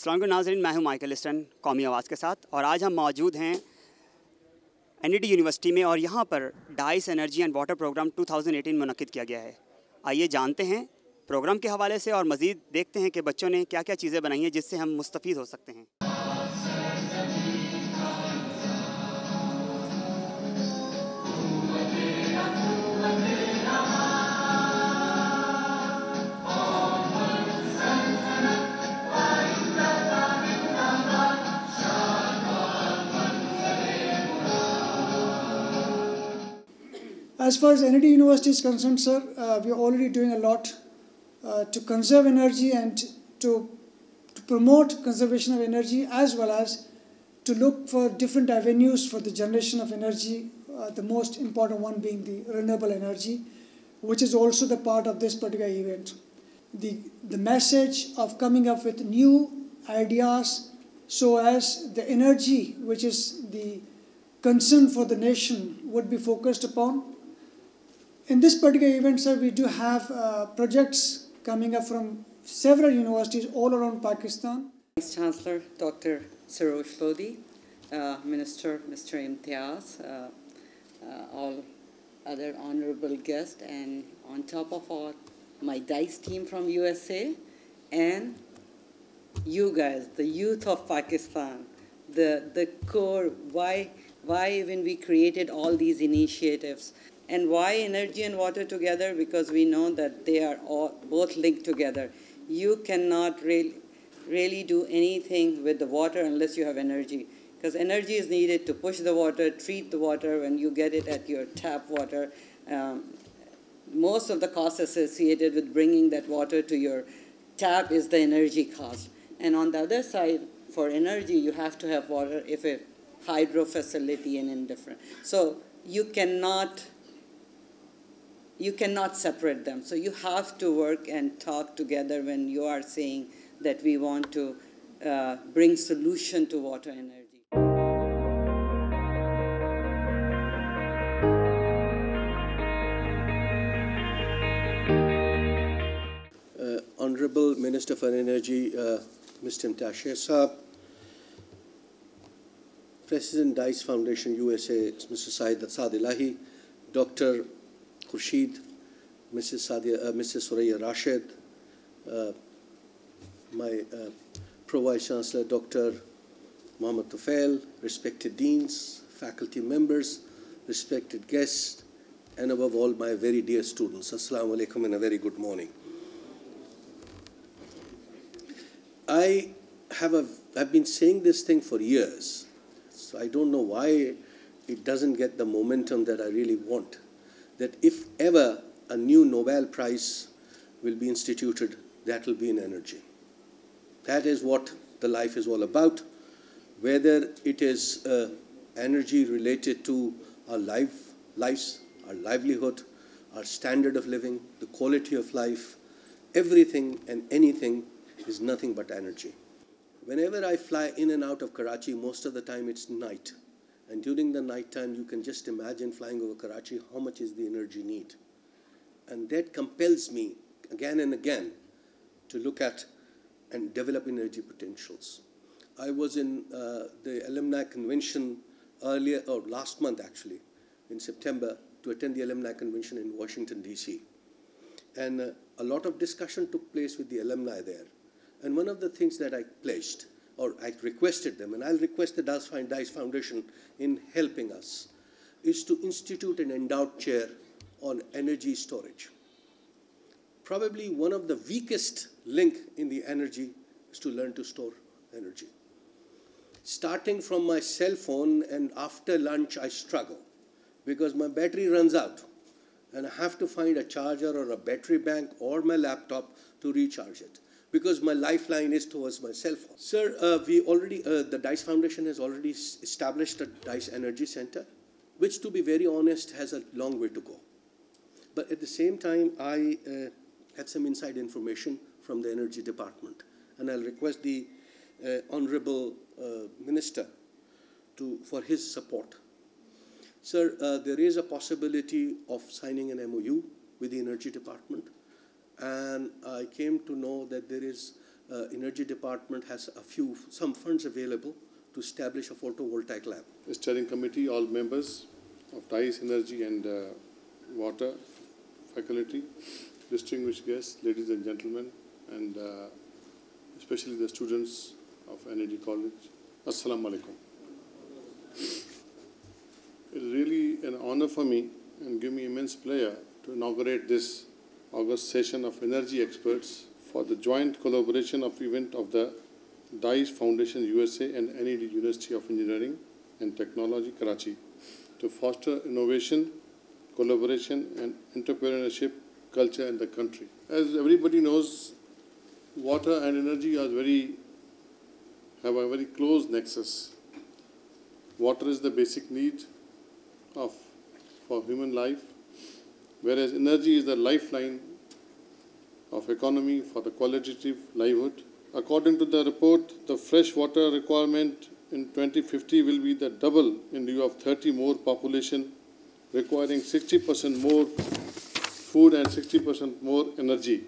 अस्सलाम वालेकुम नाज़रीन, मैं हूं माइकल लिस्टन कौमी आवाज़ के साथ और आज हम मौजूद हैं एनईडी यूनिवर्सिटी में और यहां पर dice energy and water programme 2018 मुनक्किद किया गया है। आइए जानते हैं प्रोग्राम के हवाले से और मज़ीद देखते हैं कि बच्चों ने क्या क्या चीज़ें बनाई हैं जिससे हम मुस्तफ़ीद हो सकते हैं। As far as NED University is concerned, sir, we are already doing a lot to conserve energy and to promote conservation of energy, as well as to look for different avenues for the generation of energy, the most important one being the renewable energy, which is also the part of this particular event. The message of coming up with new ideas so as the energy, which is the concern for the nation, would be focused upon. In this particular event, sir, we do have projects coming up from several universities all around Pakistan. Vice Chancellor Dr. Sarosh Lodi, Minister Mr. Imtiaz, all other honorable guests, and on top of all, my DICE team from USA, and you guys, the youth of Pakistan, the core, why even we created all these initiatives. And why energy and water together? Because we know that they are all both linked together. You cannot really do anything with the water unless you have energy. Because energy is needed to push the water, treat the water when you get it at your tap water. Most of the cost associated with bringing that water to your tap is the energy cost. And on the other side, for energy, you have to have water if a hydro facility and indifferent. So you cannot separate them. So you have to work and talk together when you are saying that we want to bring solution to water energy. Honorable Minister for Energy, Mr. Imtiaz Sahab, President DICE Foundation USA, Mr. Saad Elahi, Dr. Khurshid, Mrs. Suraya Rashid, my Pro-Vice Chancellor Dr. Mohammad Tufail, respected deans, faculty members, respected guests, and above all, my very dear students. Assalamu alaikum and a very good morning. I've been saying this thing for years, so I don't know why it doesn't get the momentum that I really want. That if ever a new Nobel Prize will be instituted, that will be in energy. That is what the life is all about. Whether it is energy related to our lives, our livelihood, our standard of living, the quality of life, everything and anything is nothing but energy. Whenever I fly in and out of Karachi, most of the time it's night. And during the night time, you can just imagine flying over Karachi, how much is the energy need. And that compels me again and again to look at and develop energy potentials. I was in the alumni convention last month actually, in September, to attend the alumni convention in Washington, D.C. And a lot of discussion took place with the alumni there. And one of the things that I pledged, or I requested them, and I'll request the DICE Foundation in helping us, is to institute an endowed chair on energy storage. Probably one of the weakest link in the energy is to learn to store energy. Starting from my cell phone, and after lunch I struggle because my battery runs out and I have to find a charger or a battery bank or my laptop to recharge it, because my lifeline is towards my cell phone. Sir, the DICE Foundation has already established a DICE Energy Center, which, to be very honest, has a long way to go. But at the same time, I had some inside information from the Energy Department, and I'll request the Honorable Minister for his support. Sir, there is a possibility of signing an MOU with the Energy Department, and I came to know that there is Energy Department has some funds available to establish a photovoltaic lab. Steering committee, all members of DICE Energy and Water faculty, distinguished guests, ladies and gentlemen, and especially the students of NAD College. Assalamu alaikum. It is really an honor for me and give me immense pleasure to inaugurate this August session of energy experts for the joint collaboration of event of the DICE Foundation USA and NAD University of Engineering and Technology, Karachi, to foster innovation, collaboration and entrepreneurship culture in the country. As everybody knows, water and energy have a very close nexus. Water is the basic need for human life, whereas energy is the lifeline of economy for the qualitative livelihood. According to the report, the fresh water requirement in 2050 will be the double in lieu of 30 more population, requiring 60% more food and 60% more energy.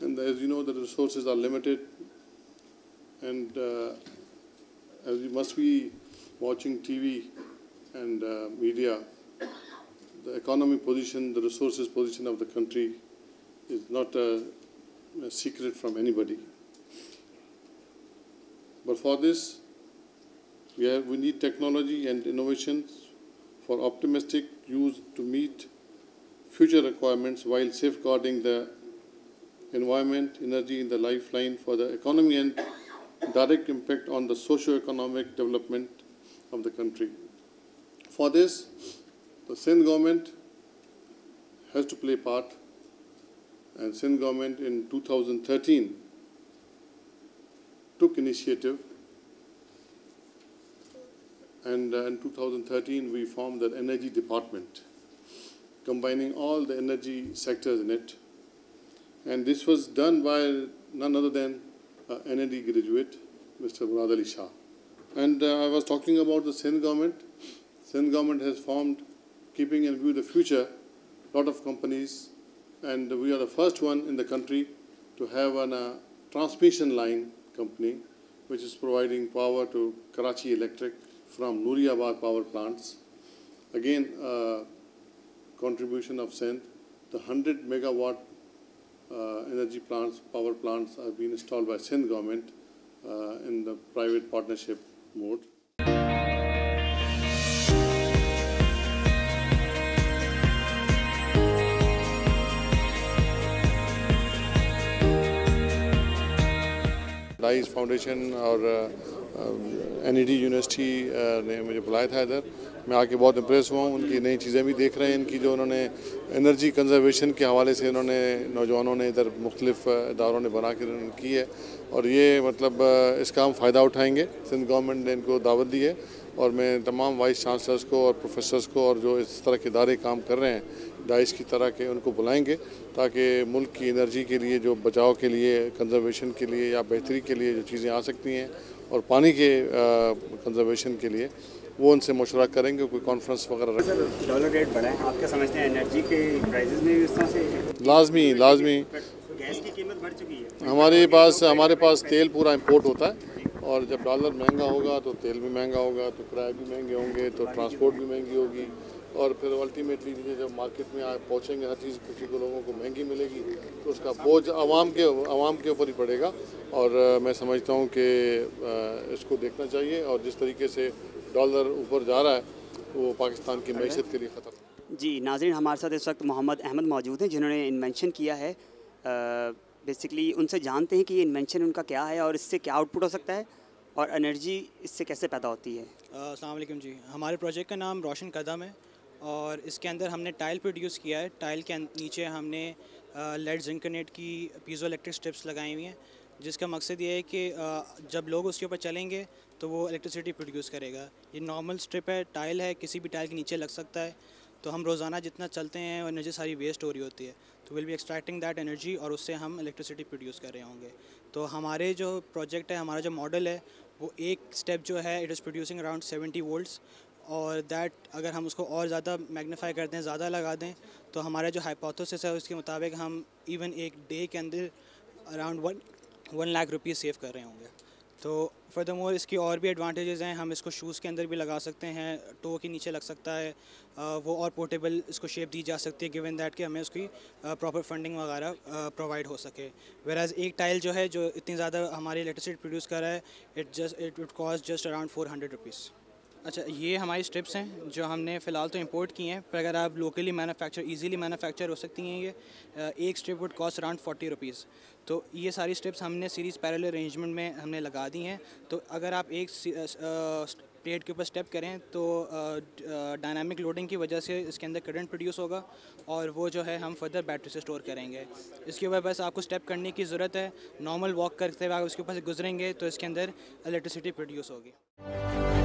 And as you know, the resources are limited, and as you must be watching TV and media, the economic position, the resources position of the country is not a secret from anybody. But for this, we need technology and innovations for optimistic use to meet future requirements while safeguarding the environment, energy in the lifeline for the economy and direct impact on the socio-economic development of the country. For this, the Sindh government has to play part, and Sindh government in 2013 took initiative, and in 2013 we formed the Energy Department, combining all the energy sectors in it. And this was done by none other than NAD graduate, Mr. Murad Ali Shah. And I was talking about the Sindh government. Sindh government has formed, keeping in view the future, a lot of companies, and we are the first one in the country to have a transmission line company which is providing power to Karachi Electric from Nooriabad power plants. Again, contribution of Sindh. The 100 megawatt energy plants, power plants are being installed by Sindh government in the private partnership mode. DICE foundation और NAD university ने मुझे बुलाया था इधर। मैं आके बहुत impress हुआ हूँ, उनकी नई चीज़ें भी देख रहे हैं, इनकी जो उन्होंने एनर्जी कंजर्वेशन के हवाले से इन्होंने नौजवानों ने इधर मुख्तलिफ इदारों ने बना कर की है, और ये मतलब इसका हम फ़ायदा उठाएंगे। सिंध गवर्नमेंट ने इनको दावत दी है, और मैं तमाम वाइस चांसलर्स को और प्रोफेसर्स को और जो इस तरह के इदारे काम कर रहे हैं डाइस की तरह के, उनको बुलाएंगे ताकि मुल्क की एनर्जी के लिए, जो बचाव के लिए, कंजर्वेशन के लिए या बेहतरी के लिए जो चीज़ें आ सकती हैं, और पानी के कंजर्वेशन के लिए वो उनसे मशवरा करेंगे, कोई कॉन्फ्रेंस वगैरह रखें। डॉलर रेट बढ़ा है, आपके समझते हैं एनर्जी के प्राइसेस में भी इस तरह से लाजमी गैस की कीमत बढ़ चुकी है। हमारे पास तेल पूरा इंपोर्ट होता है, और जब डॉलर महंगा होगा तो तेल भी महंगा होगा, तो किराए भी महंगे होंगे, तो ट्रांसपोर्ट भी महंगी होगी, और फिर अल्टीमेटली जब मार्केट में पहुँचेंगे हर चीज़ किसी को लोगों को महंगी मिलेगी, तो उसका बोझ आवाम के ऊपर ही पड़ेगा। और मैं समझता हूँ कि इसको देखना चाहिए, और जिस तरीके से डॉलर ऊपर जा रहा है वो पाकिस्तान की मैशत के लिए ख़तरा। जी नाज़रीन, हमारे साथ इस वक्त मोहम्मद अहमद मौजूद हैं जिन्होंने इन्वेंशन किया है। बेसिकली उनसे जानते हैं कि ये इन्वेंशन उनका क्या है और इससे क्या आउटपुट हो सकता है, और एनर्जी इससे कैसे पैदा होती है। अस्सलाम वालेकुम जी, हमारे प्रोजेक्ट का नाम रोशन कदम है, और इसके अंदर हमने टाइल प्रोड्यूस किया है। टाइल के नीचे हमने लेड जिंकनेट की पीजो इलेक्ट्रिक स्ट्रिप्स लगाई हुई हैं, जिसका मकसद ये है कि जब लोग उसके ऊपर चलेंगे तो वो इलेक्ट्रिसिटी प्रोड्यूस करेगा। ये नॉर्मल स्ट्रिप है, टाइल है, किसी भी टाइल के नीचे लग सकता है, तो हम रोज़ाना जितना चलते हैं और एनर्जी सारी वेस्ट हो रही होती है, तो will be extracting that energy, और उससे हम इलेक्ट्रिसिटी प्रोड्यूस कर रहे होंगे। तो हमारे जो प्रोजेक्ट है, हमारा जो मॉडल है, वो एक स्टेप जो है it is producing around 70 volts, और दैट अगर हम उसको और ज़्यादा मैग्नीफाई कर दें, ज़्यादा लगा दें, तो हमारा जो हाइपोथेसिस है उसके मुताबिक हम इवन एक डे के अंदर अराउंड 1 लाख रुपीज़ सेव कर रहे होंगे। तो फर्दरमोर इसकी और भी एडवांटेजेस हैं, हम इसको शूज़ के अंदर भी लगा सकते हैं, टो के नीचे लग सकता है, वो और पोर्टेबल इसको शेप दी जा सकती है गिवन दैट कि हमें उसकी प्रॉपर फंडिंग वगैरह प्रोवाइड हो सके। वेराज एक टाइल जो है जो इतनी ज़्यादा हमारी इलेक्ट्रिसिटी प्रोड्यूस कर रहा है, it would cost just around 400 rupees. अच्छा, ये हमारी स्ट्रिप्स हैं जो हमने फ़िलहाल तो इंपोर्ट की हैं, पर अगर आप लोकली इजीली मैन्युफैक्चर हो सकती हैं ये। एक strip would cost around 40 rupees. तो ये सारी स्ट्रिप्स हमने सीरीज़ पैरेलल अरेंजमेंट में हमने लगा दी हैं। तो अगर आप एक प्लेट के ऊपर स्टेप करें तो डायनामिक लोडिंग की वजह से इसके अंदर करंट प्रोड्यूस होगा और वो जो है हम फर्दर बैटरी से स्टोर करेंगे। इसके ऊपर बस आपको स्टेप करने की ज़रूरत है, नॉर्मल वॉक करते हुए आप उसके ऊपर से गुजरेंगे तो इसके अंदर इलेक्ट्रिसिटी प्रोड्यूस होगी।